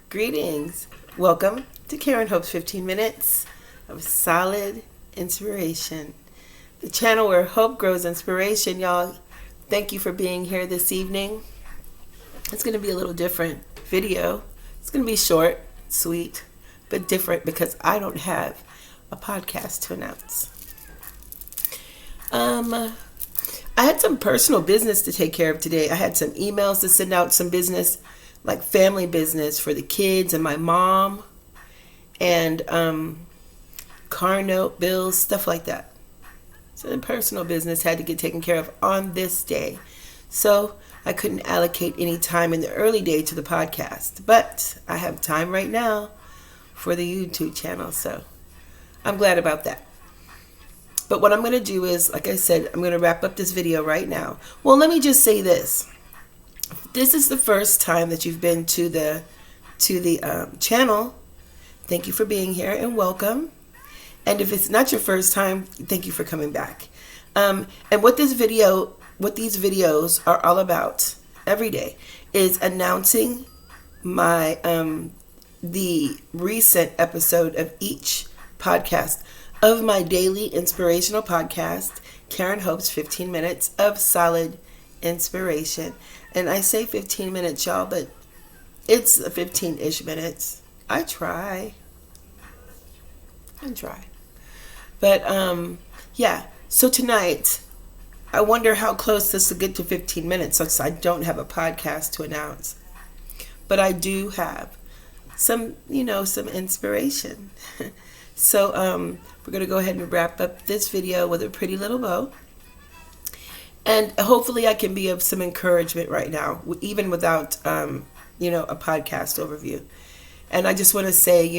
Greetings. Welcome to Karenhope'S 15 Minutes of Solid Inspiration. The channel where hope grows inspiration, y'all. Thank you for being here this evening. It's going to be a little different video. It's going to be short, sweet, but different because I don't have a podcast to announce. I had some personal business to take care of today. I had some emails to send out, some business, like family business for the kids and my mom, and car note bills, stuff like that. So the personal business had to get taken care of on this day. So I couldn't allocate any time in the early day to the podcast. But I have time right now for the YouTube channel. So I'm glad about that. But what I'm going to do is, like I said, I'm going to wrap up this video right now. Well, let me just say this. This is the first time that you've been to the channel. Thank you for being here and welcome. And if it's not your first time, thank you for coming back. And what these videos are all about every day is announcing my the recent episode of each podcast of my daily inspirational podcast, Karenhope'S 15 Minutes of Solid Inspiration. And I say 15 minutes, y'all, but it's 15-ish minutes. I try. But, yeah. So tonight, I wonder how close this will get to 15 minutes since I don't have a podcast to announce. But I do have some inspiration. So, we're going to go ahead and wrap up this video with a pretty little bow. And hopefully I can be of some encouragement right now, even without, a podcast overview. And I just want to say,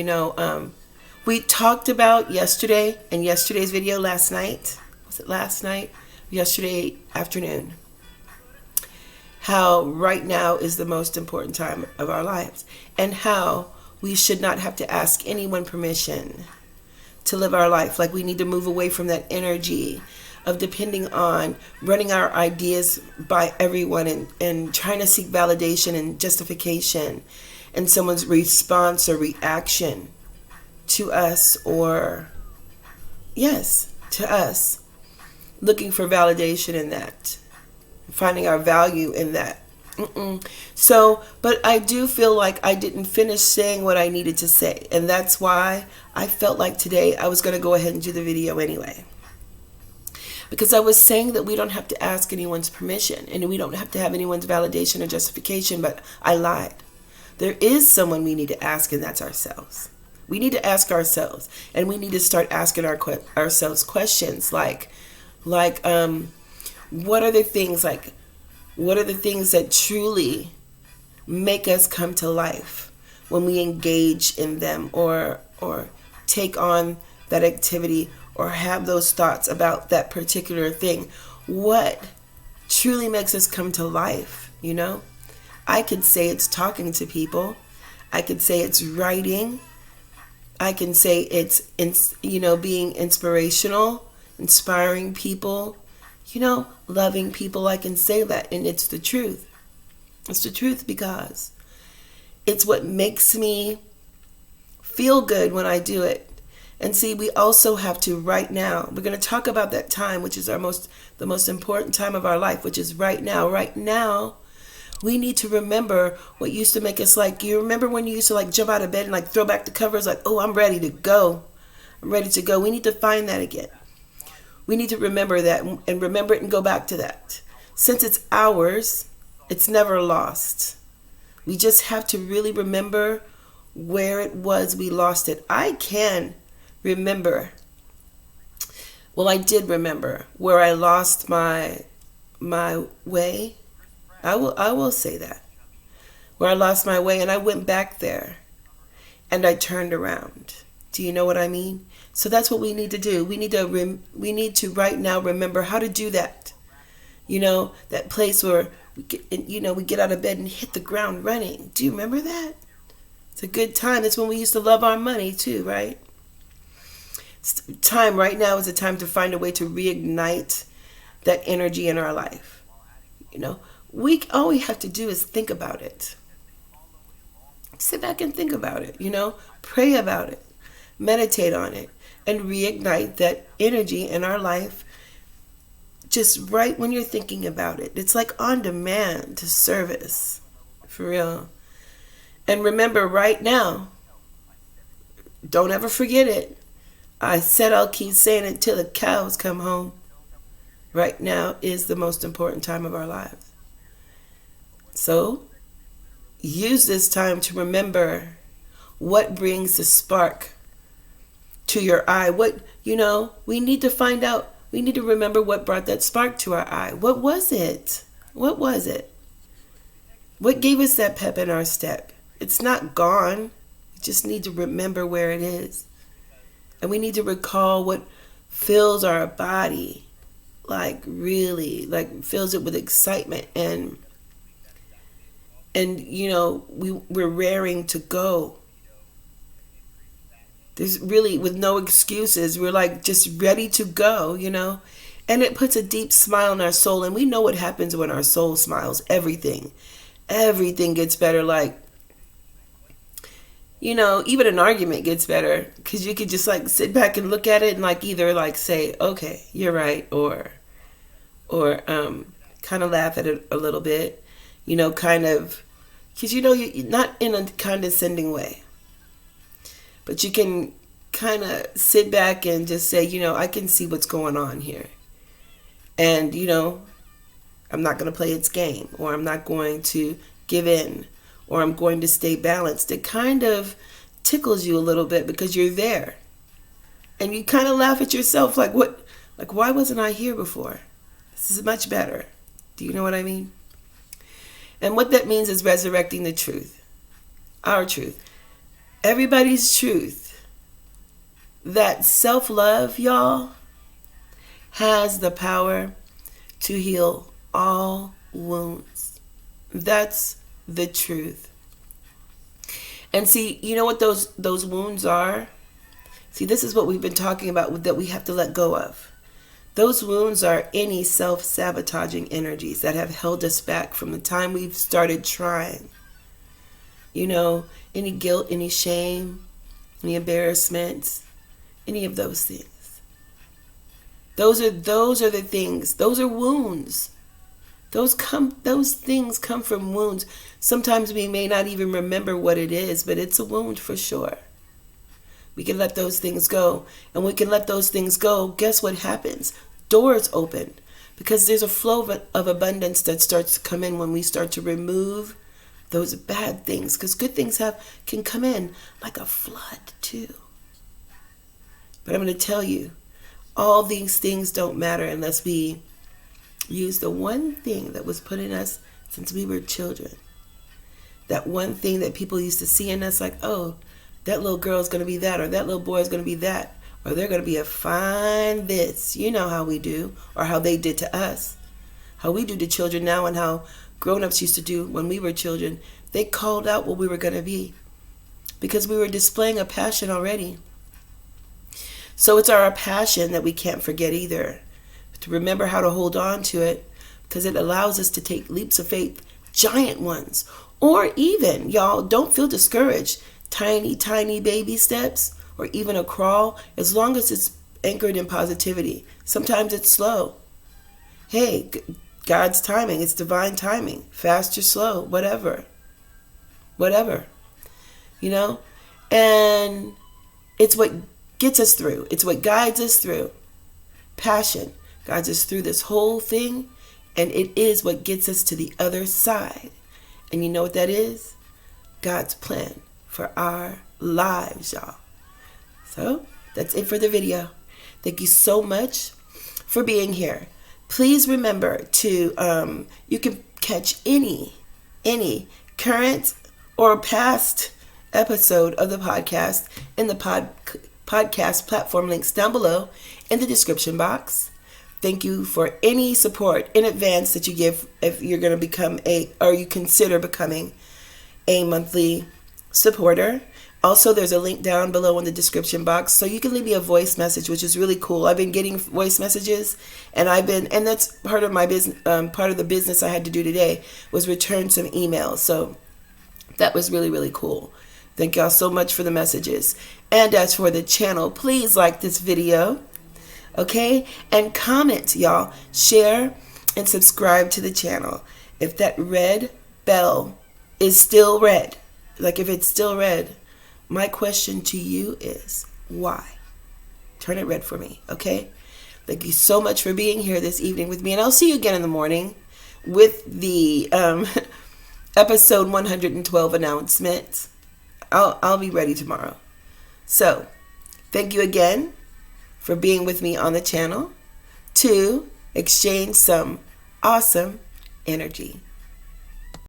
we talked about yesterday and yesterday's video last night. Was it last night? Yesterday afternoon. How right now is the most important time of our lives. And how we should not have to ask anyone permission to live our life. Like we need to move away from that energy of depending on running our ideas by everyone and trying to seek validation and justification in someone's response or reaction to us, or to us, looking for validation in that, finding our value in that. So, but I do feel like I didn't finish saying what I needed to say, and that's why I felt like today I was going to go ahead and do the video anyway. Because I was saying that we don't have to ask anyone's permission and we don't have to have anyone's validation or justification, but I lied. There is someone we need to ask, and that's ourselves. We need to ask ourselves, and we need to start asking ourselves questions like what are the things that truly make us come to life when we engage in them or take on that activity or have those thoughts about that particular thing. What truly makes us come to life, I could say it's talking to people. I could say it's writing. I can say it's, being inspirational, inspiring people, loving people. I can say that, and it's the truth. It's the truth because it's what makes me feel good when I do it. And see, we also have to right now. We're going to talk about that time, which is the most important time of our life, which is right now. Right now, we need to remember what used to make us you remember when you used to jump out of bed and throw back the covers oh, I'm ready to go. I'm ready to go. We need to find that again. We need to remember that and remember it and go back to that. Since it's ours, it's never lost. We just have to really remember where it was we lost it. I can remember. Well, I did remember where I lost my way. I will say that. Where I lost my way and I went back there and I turned around. Do you know what I mean? So that's what we need to do. We need to right now remember how to do that. That place where we get out of bed and hit the ground running. Do you remember that? It's a good time. That's when we used to love our money too, right? Time right now is a time to find a way to reignite that energy in our life. All we have to do is think about it. Sit back and think about it, pray about it, meditate on it, and reignite that energy in our life just right when you're thinking about it. It's like on demand to service, for real. And remember right now, don't ever forget it. I said I'll keep saying it till the cows come home. Right now is the most important time of our lives. So, use this time to remember what brings the spark to your eye. We need to find out. We need to remember what brought that spark to our eye. What was it? What was it? What gave us that pep in our step? It's not gone. We just need to remember where it is. And we need to recall what fills our body, really, fills it with excitement and we're raring to go. There's really, with no excuses, we're just ready to go, and it puts a deep smile on our soul. And we know what happens when our soul smiles. Everything gets better. Even an argument gets better because you could just sit back and look at it and either say, okay, you're right, or kind of laugh at it a little bit, because you're not in a condescending way, but you can kind of sit back and just say, I can see what's going on here, and I'm not going to play its game, or I'm not going to give in, or I'm going to stay balanced. It kind of tickles you a little bit because you're there. And you kind of laugh at yourself what? Why wasn't I here before? This is much better. Do you know what I mean? And what that means is resurrecting the truth. Our truth. Everybody's truth. That self-love, y'all, has the power to heal all wounds. That's the truth. And see, you know what those wounds are? See, this is what we've been talking about, that we have to let go of. Those wounds are any self-sabotaging energies that have held us back from the time we've started trying. Any guilt, any shame, any embarrassment, any of those things. Those are the things. Those are wounds. Those things come from wounds. Sometimes we may not even remember what it is, but it's a wound for sure. We can let those things go. And we can let those things go. Guess what happens? Doors open. Because there's a flow of abundance that starts to come in when we start to remove those bad things. Because good things can come in like a flood too. But I'm going to tell you, all these things don't matter unless we use the one thing that was put in us since we were children. That one thing that people used to see in us, oh, that little girl's going to be that, or that little boy's going to be that, or they're going to be a fine this. You know how we do, or how they did to us. How we do to children now, and how grown-ups used to do when we were children. They called out what we were going to be because we were displaying a passion already. So it's our passion that we can't forget either. To remember how to hold on to it, because it allows us to take leaps of faith, giant ones, or even, y'all, don't feel discouraged, tiny, tiny baby steps, or even a crawl, as long as it's anchored in positivity. Sometimes it's slow. Hey, God's timing, it's divine timing, fast or slow, whatever, and it's what gets us through. It's what guides us through. Passion guides us through this whole thing, and it is what gets us to the other side. And you know what that is? God's plan for our lives, y'all. So that's it for the video. Thank you so much for being here. Please remember to, you can catch any current or past episode of the podcast in the podcast platform links down below in the description box. Thank you for any support in advance that you give if you're going to become or you consider becoming a monthly supporter. Also, there's a link down below in the description box, so you can leave me a voice message, which is really cool. I've been getting voice messages, and that's part of my business. Part of the business I had to do today was return some emails. So That was really, really cool. Thank y'all so much for the messages. And as for the channel, please like this video, okay? And comment, y'all. Share and subscribe to the channel. If that red bell is still red, like if it's still red, my question to you is why? Turn it red for me, okay? Thank you so much for being here this evening with me. And I'll see you again in the morning with the episode 112 announcement. I'll be ready tomorrow. So, thank you again for being with me on the channel to exchange some awesome energy.